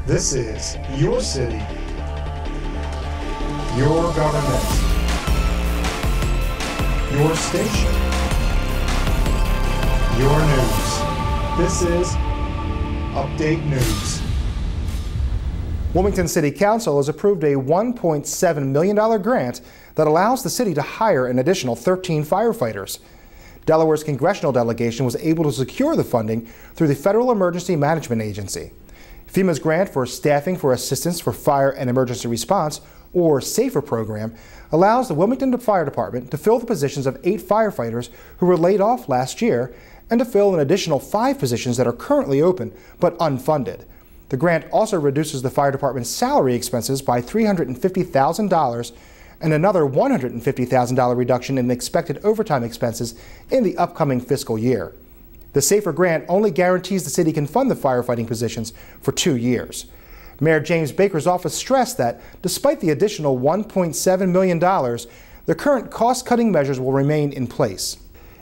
This is your city, your government, your station, your news. This is Update News. Wilmington City Council has approved a $1.7 million grant that allows the city to hire an additional 13 firefighters. Delaware's congressional delegation was able to secure the funding through the Federal Emergency Management Agency. FEMA's grant for Staffing for Assistance for Fire and Emergency Response, or SAFER program, allows the Wilmington Fire Department to fill the positions of 8 firefighters who were laid off last year and to fill an additional 5 positions that are currently open but unfunded. The grant also reduces the fire department's salary expenses by $350,000 and another $150,000 reduction in expected overtime expenses in the upcoming fiscal year. The SAFER grant only guarantees the city can fund the firefighting positions for 2 years. Mayor James Baker's office stressed that despite the additional $1.7 million, the current cost-cutting measures will remain in place.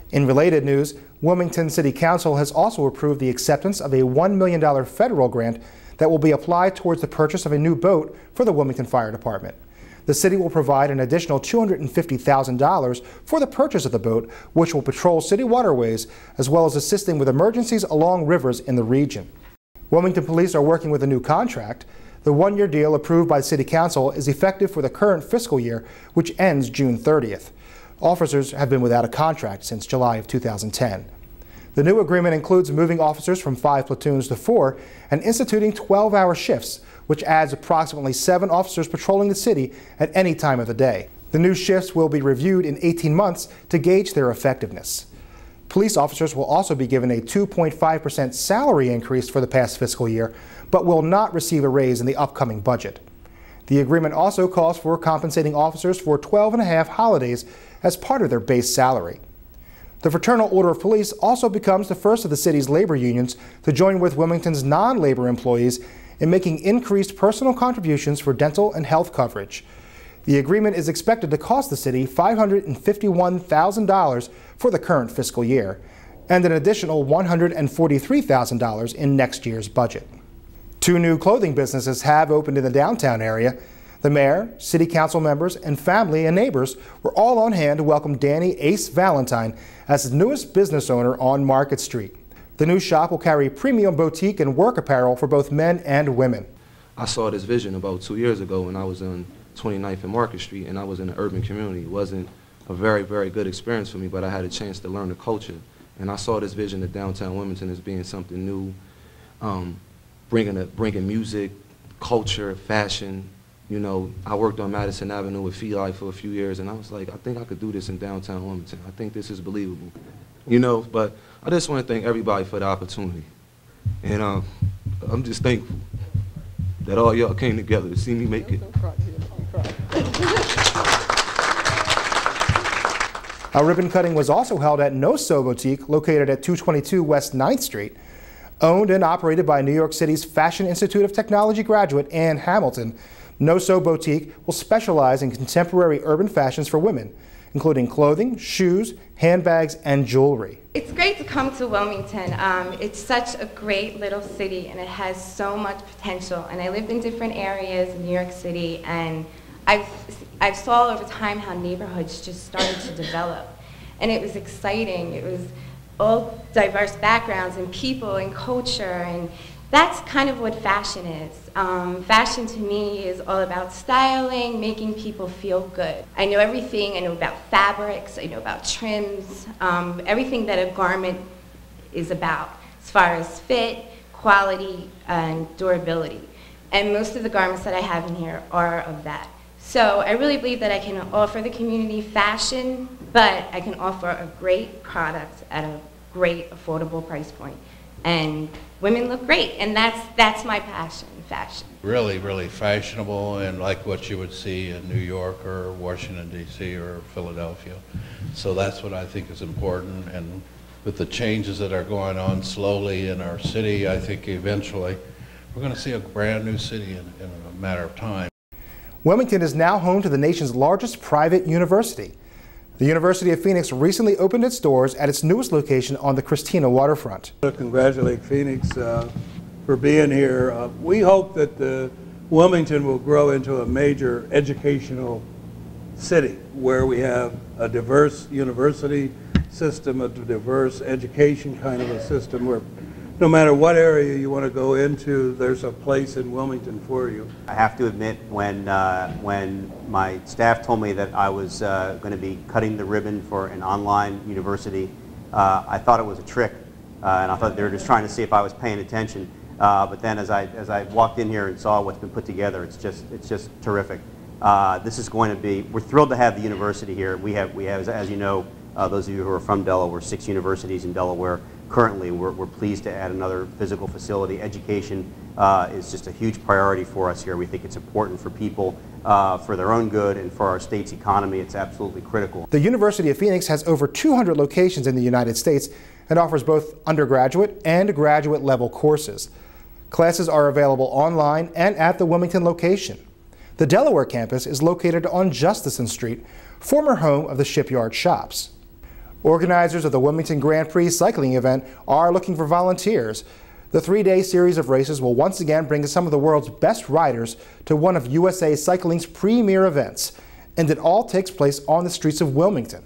In related news, Wilmington City Council has also approved the acceptance of a $1 million federal grant that will be applied towards the purchase of a new boat for the Wilmington Fire Department. The city will provide an additional $250,000 for the purchase of the boat, which will patrol city waterways as well as assisting with emergencies along rivers in the region. Wilmington Police are working with a new contract. The 1-year deal approved by City Council is effective for the current fiscal year, which ends June 30th. Officers have been without a contract since July of 2010. The new agreement includes moving officers from 5 platoons to 4 and instituting 12-hour shifts, which adds approximately 7 officers patrolling the city at any time of the day. The new shifts will be reviewed in 18 months to gauge their effectiveness. Police officers will also be given a 2.5% salary increase for the past fiscal year, but will not receive a raise in the upcoming budget. The agreement also calls for compensating officers for 12.5 holidays as part of their base salary. The Fraternal Order of Police also becomes the first of the city's labor unions to join with Wilmington's non-labor employees in making increased personal contributions for dental and health coverage. The agreement is expected to cost the city $551,000 for the current fiscal year and an additional $143,000 in next year's budget. 2 new clothing businesses have opened in the downtown area. The mayor, city council members, and family and neighbors were all on hand to welcome Danny Ace Valentine as the newest business owner on Market Street. The new shop will carry premium boutique and work apparel for both men and women. I saw this vision about 2 years ago when I was on 29th and Market Street, and I was in an urban community. It wasn't a very, very good experience for me, but I had a chance to learn the culture. And I saw this vision of downtown Wilmington as being something new, bringing music, culture, fashion. You know, I worked on Madison Avenue with Feli for a few years, and I was like, I think I could do this in downtown Wilmington. I think this is believable, you know. But I just want to thank everybody for the opportunity, and I'm just thankful that all y'all came together to see me make it. A ribbon cutting was also held at No So Boutique, located at 222 West 9th Street. Owned and operated by New York City's Fashion Institute of Technology graduate Ann Hamilton, No So Boutique will specialize in contemporary urban fashions for women, including clothing, shoes, handbags, and jewelry. It's great to come to Wilmington. It's such a great little city, and it has so much potential. And I lived in different areas in New York City, and I've saw over time how neighborhoods just started to develop. And it was exciting. It was all diverse backgrounds and people and culture, and that's kind of what fashion is. Fashion to me is all about styling, making people feel good. I know everything. I know about fabrics. I know about trims, everything that a garment is about as far as fit, quality, and durability. And most of the garments that I have in here are of that. So I really believe that I can offer the community fashion, but I can offer a great product at a great affordable price point. And women look great, and that's my passion, fashion. Really, really fashionable, and like what you would see in New York or Washington, D.C. or Philadelphia. So that's what I think is important, and with the changes that are going on slowly in our city, I think eventually we're going to see a brand new city in a matter of time. Wilmington is now home to the nation's largest private university. The University of Phoenix recently opened its doors at its newest location on the Christina waterfront. I congratulate Phoenix for being here. We hope that Wilmington will grow into a major educational city where we have a diverse university system, a diverse education kind of a system where no matter what area you want to go into, there's a place in Wilmington for you. I have to admit, when my staff told me that I was going to be cutting the ribbon for an online university, I thought it was a trick, and I thought they were just trying to see if I was paying attention. But then, as I walked in here and saw what's been put together, it's just terrific. This is going to be. We're thrilled to have the university here. We have, as you know, those of you who are from Delaware, 6 universities in Delaware. Currently, we're pleased to add another physical facility. Education is just a huge priority for us here. We think it's important for people, for their own good, and for our state's economy. It's absolutely critical. The University of Phoenix has over 200 locations in the United States and offers both undergraduate and graduate level courses. Classes are available online and at the Wilmington location. The Delaware campus is located on Justison Street, former home of the Shipyard Shops. Organizers of the Wilmington Grand Prix cycling event are looking for volunteers. The 3-day series of races will once again bring some of the world's best riders to one of USA Cycling's premier events, and it all takes place on the streets of Wilmington.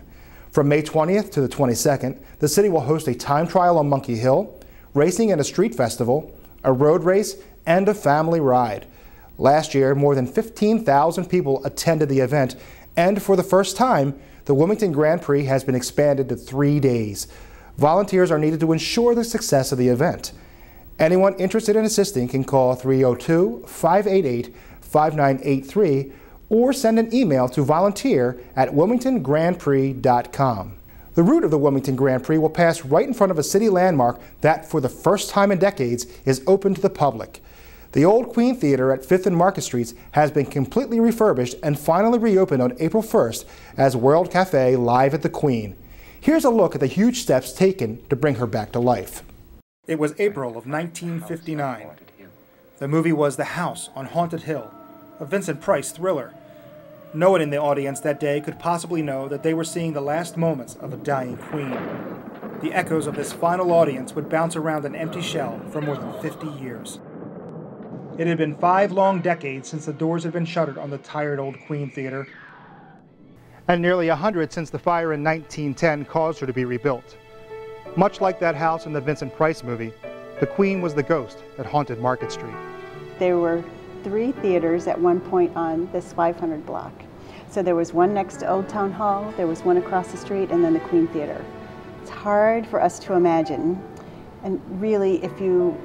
From May 20th to the 22nd, the city will host a time trial on Monkey Hill, racing at a street festival, a road race, and a family ride. Last year, more than 15,000 people attended the event, and for the first time, the Wilmington Grand Prix has been expanded to 3 days. Volunteers are needed to ensure the success of the event. Anyone interested in assisting can call 302-588-5983 or send an email to volunteer@wilmingtongrandprix.com. The route of the Wilmington Grand Prix will pass right in front of a city landmark that, for the first time in decades, is open to the public. The old Queen Theater at 5th and Market Streets has been completely refurbished and finally reopened on April 1st as World Cafe Live at the Queen. Here's a look at the huge steps taken to bring her back to life. It was April of 1959. The movie was The House on Haunted Hill, a Vincent Price thriller. No one in the audience that day could possibly know that they were seeing the last moments of a dying queen. The echoes of this final audience would bounce around an empty shell for more than 50 years. It had been 5 long decades since the doors had been shuttered on the tired old Queen Theater, and nearly 100 since the fire in 1910 caused her to be rebuilt. Much like that house in the Vincent Price movie, the Queen was the ghost that haunted Market Street. There were 3 theaters at one point on this 500 block. So there was one next to Old Town Hall, there was one across the street, and then the Queen Theater. It's hard for us to imagine, and really if you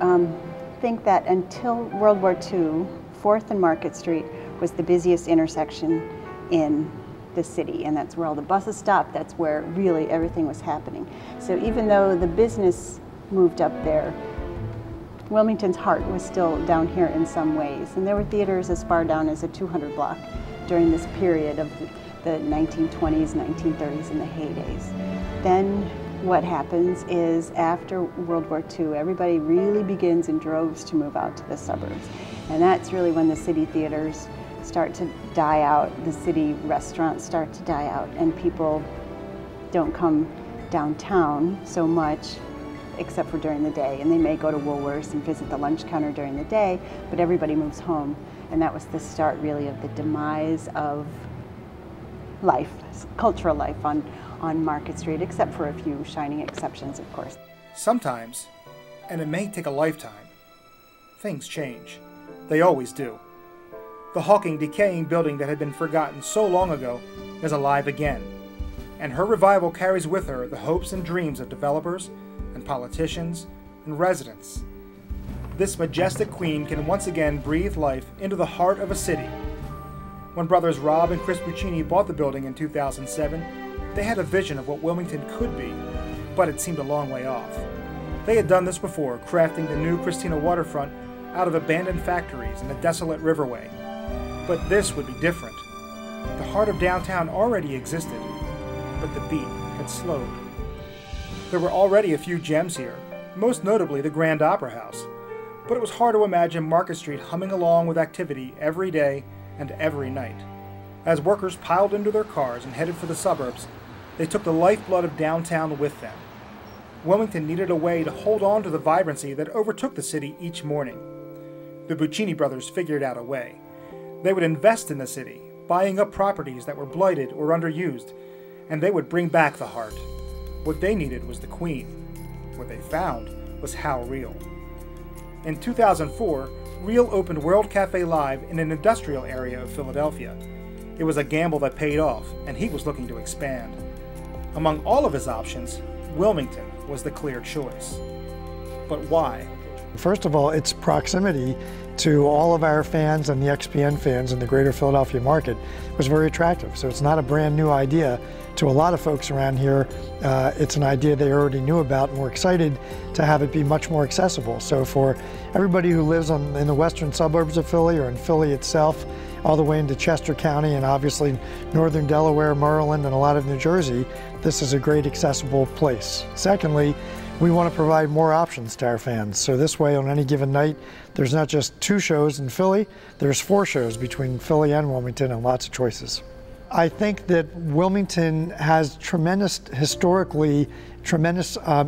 think that until World War II, 4th and Market Street was the busiest intersection in the city, and that's where all the buses stopped, that's where really everything was happening. So even though the business moved up there, Wilmington's heart was still down here in some ways, and there were theaters as far down as a 200 block during this period of the 1920s, 1930s, and the heydays. Then what happens is after World War II, everybody really begins in droves to move out to the suburbs. And that's really when the city theaters start to die out, the city restaurants start to die out, and people don't come downtown so much except for during the day. And they may go to Woolworths and visit the lunch counter during the day, but everybody moves home. And that was the start really of the demise of life, cultural life on Market Street, except for a few shining exceptions, of course. Sometimes, and it may take a lifetime, things change. They always do. The hulking, decaying building that had been forgotten so long ago is alive again, and her revival carries with her the hopes and dreams of developers and politicians and residents. This majestic queen can once again breathe life into the heart of a city. When brothers Rob and Chris Buccini bought the building in 2007, they had a vision of what Wilmington could be, but it seemed a long way off. They had done this before, crafting the new Christina waterfront out of abandoned factories and a desolate riverway. But this would be different. The heart of downtown already existed, but the beat had slowed. There were already a few gems here, most notably the Grand Opera House, but it was hard to imagine Market Street humming along with activity every day and every night. As workers piled into their cars and headed for the suburbs, they took the lifeblood of downtown with them. Wilmington needed a way to hold on to the vibrancy that overtook the city each morning. The Buccini brothers figured out a way. They would invest in the city, buying up properties that were blighted or underused, and they would bring back the heart. What they needed was the Queen. What they found was How Real. In 2004, Real opened World Cafe Live in an industrial area of Philadelphia. It was a gamble that paid off, and he was looking to expand. Among all of his options, Wilmington was the clear choice. But why? First of all, its proximity to all of our fans and the XPN fans in the greater Philadelphia market was very attractive. So it's not a brand new idea to a lot of folks around here. It's an idea they already knew about, and we're excited to have it be much more accessible. So for everybody who lives in the western suburbs of Philly or in Philly itself, all the way into Chester County and obviously northern Delaware, Maryland, and a lot of New Jersey, this is a great accessible place. Secondly, we want to provide more options to our fans. So this way, on any given night, there's not just 2 shows in Philly, there's 4 shows between Philly and Wilmington and lots of choices. I think that Wilmington has tremendous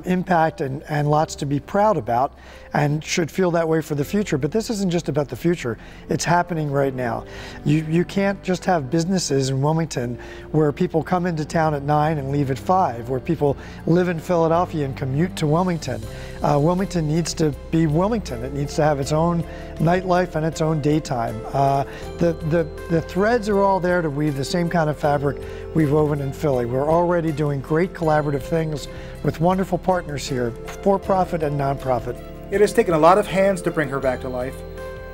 impact and lots to be proud about, and should feel that way for the future. But this isn't just about the future, it's happening right now. You can't just have businesses in Wilmington where people come into town at 9 and leave at 5, where people live in Philadelphia and commute to Wilmington. Wilmington needs to be Wilmington. It needs to have its own nightlife and its own daytime. The threads are all there to weave the same kind of fabric we've woven in Philly. We're already doing great collaborative things with wonderful partners here, for-profit and non-profit. It has taken a lot of hands to bring her back to life.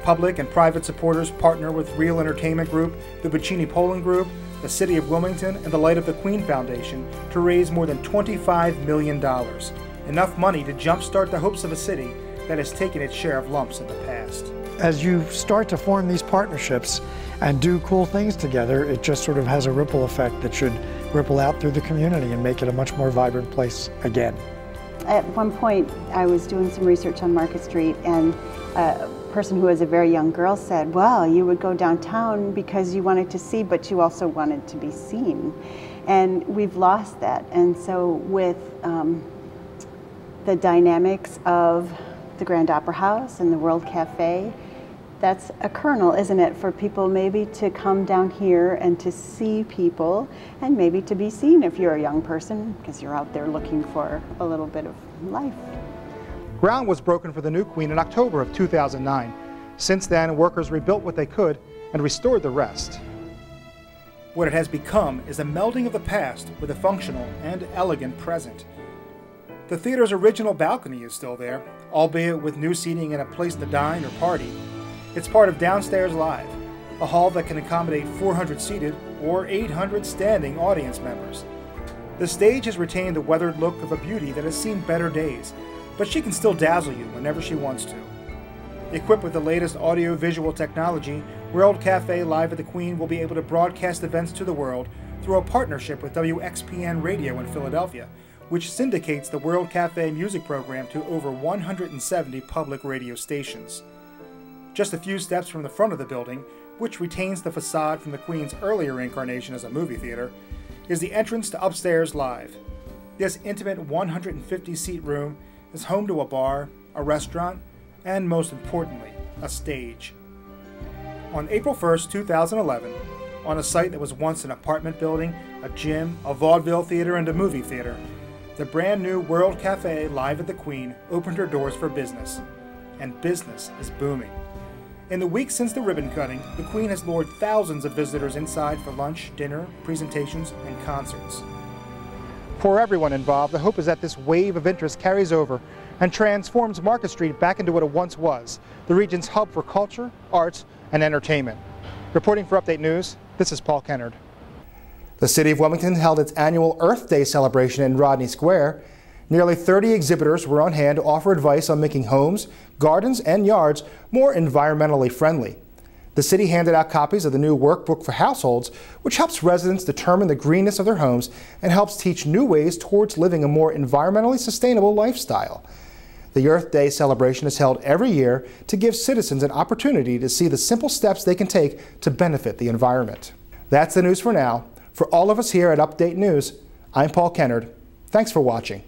Public and private supporters partner with Real Entertainment Group, the Buccini Polling Group, the City of Wilmington, and the Light of the Queen Foundation to raise more than $25 million. Enough money to jumpstart the hopes of a city that has taken its share of lumps in the past. As you start to form these partnerships and do cool things together, it just sort of has a ripple effect that should ripple out through the community and make it a much more vibrant place again. At one point, I was doing some research on Market Street, and a person who was a very young girl said, well, you would go downtown because you wanted to see, but you also wanted to be seen. And we've lost that. And so with the dynamics of the Grand Opera House and the World Cafe, that's a kernel, isn't it, for people maybe to come down here and to see people, and maybe to be seen if you're a young person, because you're out there looking for a little bit of life. Ground was broken for the new Queen in October of 2009. Since then, workers rebuilt what they could and restored the rest. What it has become is a melding of the past with a functional and elegant present. The theater's original balcony is still there, albeit with new seating and a place to dine or party. It's part of Downstairs Live, a hall that can accommodate 400 seated or 800 standing audience members. The stage has retained the weathered look of a beauty that has seen better days, but she can still dazzle you whenever she wants to. Equipped with the latest audio-visual technology, World Cafe Live at the Queen will be able to broadcast events to the world through a partnership with WXPN Radio in Philadelphia, which syndicates the World Cafe music program to over 170 public radio stations. Just a few steps from the front of the building, which retains the facade from the Queen's earlier incarnation as a movie theater, is the entrance to Upstairs Live. This intimate 150-seat room is home to a bar, a restaurant, and most importantly, a stage. On April 1st, 2011, on a site that was once an apartment building, a gym, a vaudeville theater, and a movie theater, the brand new World Cafe Live at the Queen opened her doors for business, and business is booming. In the weeks since the ribbon cutting, the Queen has lured thousands of visitors inside for lunch, dinner, presentations, and concerts. For everyone involved, the hope is that this wave of interest carries over and transforms Market Street back into what it once was, the region's hub for culture, arts, and entertainment. Reporting for Update News, this is Paul Kennard. The City of Wilmington held its annual Earth Day celebration in Rodney Square. Nearly 30 exhibitors were on hand to offer advice on making homes, gardens, and yards more environmentally friendly. The city handed out copies of the new workbook for households, which helps residents determine the greenness of their homes and helps teach new ways towards living a more environmentally sustainable lifestyle. The Earth Day celebration is held every year to give citizens an opportunity to see the simple steps they can take to benefit the environment. That's the news for now. For all of us here at Update News, I'm Paul Kennard. Thanks for watching.